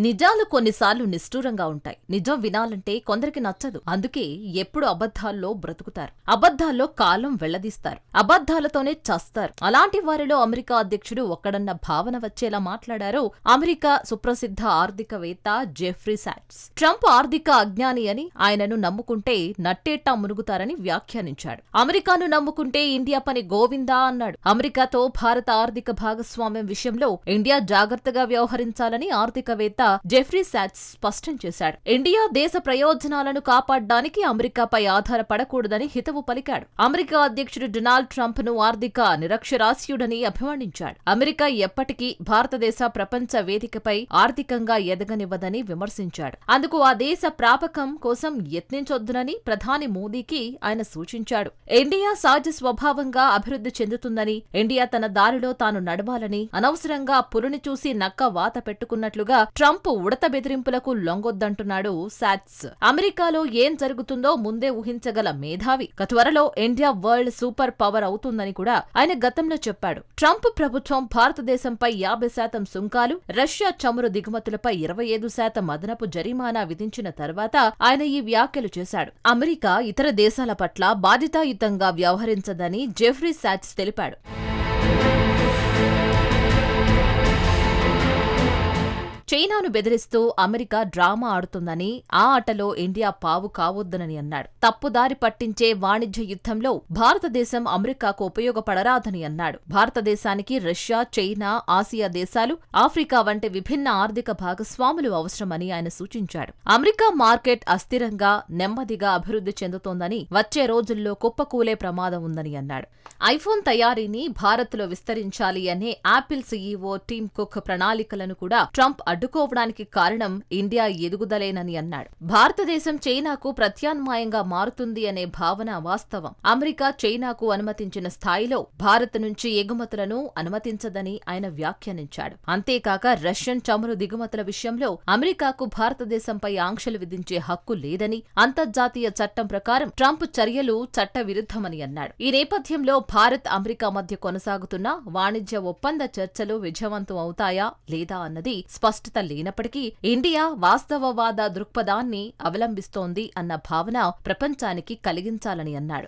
నిజాలు కొన్నిసార్లు నిష్ఠూరంగా ఉంటాయి. నిజం వినాలంటే కొందరికి నచ్చదు. అందుకే ఎప్పుడు అబద్ధాల్లో బ్రతుకుతారు. అబద్ధాల్లో కాలం వెళ్లదీస్తారు. అబద్ధాలతోనే చస్తారు. అలాంటి వారిలో అమెరికా అధ్యక్షుడు ఒక్కడన్న భావన వచ్చేలా మాట్లాడారు అమెరికా సుప్రసిద్ధ ఆర్థికవేత్త జెఫ్రీ సాట్స్. ట్రంప్ ఆర్థిక అజ్ఞాని అని, ఆయనను నమ్ముకుంటే నట్టేట్టా మునుగుతారని వ్యాఖ్యానించాడు. అమెరికాను నమ్ముకుంటే ఇండియా పని గోవిందా అన్నాడు. అమెరికాతో భారత ఆర్థిక భాగస్వామ్యం విషయంలో ఇండియా జాగ్రత్తగా వ్యవహరించాలని ఆర్థికవేత్త జెఫ్రీ సాట్స్ స్పష్టం చేశాడు. ఇండియా దేశ ప్రయోజనాలను కాపాడడానికి అమెరికాపై ఆధారపడకూడదని హితవు పలికాడు. అమెరికా అధ్యక్షుడు డొనాల్డ్ ట్రంప్ ను ఆర్థిక నిరక్షరాస్యుడని అభివర్ణించాడు. అమెరికా ఎప్పటికీ భారతదేశ ప్రపంచ వేదికపై ఆర్థికంగా ఎదగనివ్వదని విమర్శించాడు. అందుకు ఆ దేశ ప్రాపకం కోసం యత్నించొద్దునని ప్రధాని మోదీకి ఆయన సూచించాడు. ఇండియా సహజ స్వభావంగా అభివృద్ధి చెందుతుందని, ఇండియా తన దారిలో తాను నడవాలని, అనవసరంగా పులిని చూసి నక్క వాత పెట్టుకున్నట్లుగా ట్రంప్ ఉడత బెదిరింపులకు లొంగొద్దంటున్నాడు సాట్స్. అమెరికాలో ఏం జరుగుతుందో ముందే ఊహించగల మేధావి. త్వరలో ఇండియా వరల్డ్ సూపర్ పవర్ అవుతుందని కూడా ఆయన గతంలో చెప్పాడు. ట్రంప్ ప్రభుత్వం భారతదేశంపై 50% సుంకాలు, రష్యా చమురు దిగుమతులపై 25% అదనపు జరిమానా విధించిన తర్వాత ఆయన ఈ వ్యాఖ్యలు చేశాడు. అమెరికా ఇతర దేశాల పట్ల బాధ్యతాయుతంగా వ్యవహరించదని జెఫ్రీ సాట్స్ తెలిపాడు. చైనాను బెదిరిస్తూ అమెరికా డ్రామా ఆడుతుందని, ఆ ఆటలో ఇండియా పావు కావొద్దనని అన్నాడు. తప్పుదారి పట్టించే వాణిజ్య యుద్ధంలో భారతదేశం అమెరికాకు ఉపయోగపడరాదని అన్నాడు. భారతదేశానికి రష్యా, చైనా, ఆసియా దేశాలు, ఆఫ్రికా వంటి విభిన్న ఆర్థిక భాగస్వాములు అవసరమని ఆయన సూచించాడు. అమెరికా మార్కెట్ అస్థిరంగా, నెమ్మదిగా అభివృద్ధి చెందుతోందని, వచ్చే రోజుల్లో కుప్పకూలే ప్రమాదం ఉందని అన్నాడు. ఐఫోన్ తయారీని భారత్లో విస్తరించాలి అనే యాపిల్ సీఈఓ టిమ్ కుక్ ప్రణాళికలను కూడా ట్రంప్ అడ్డుకోవడానికి కారణం ఇండియా ఎదుగుదలేనని అన్నాడు. భారతదేశం చైనాకు ప్రత్యామ్నాయంగా మారుతుంది అనే భావన వాస్తవం. అమెరికా చైనాకు అనుమతించిన స్థాయిలో భారత్ నుంచి ఎగుమతులను అనుమతించదని ఆయన వ్యాఖ్యానించాడు. అంతేకాక రష్యన్ చమురు దిగుమతుల విషయంలో అమెరికాకు భారతదేశంపై ఆంక్షలు విధించే హక్కు లేదని, అంతర్జాతీయ చట్టం ప్రకారం ట్రంప్ చర్యలు చట్టవిరుద్ధమని అన్నాడు. ఈ నేపథ్యంలో భారత్, అమెరికా మధ్య కొనసాగుతున్న వాణిజ్య ఒప్పంద చర్చలు విజయవంతం అవుతాయా లేదా అన్నది స్పష్టత లేనప్పటికీ ఇండియా వాస్తవవాద దృక్పథాన్ని అవలంబిస్తోంది అన్న భావన ప్రపంచానికి కలిగించాలని అన్నాడు.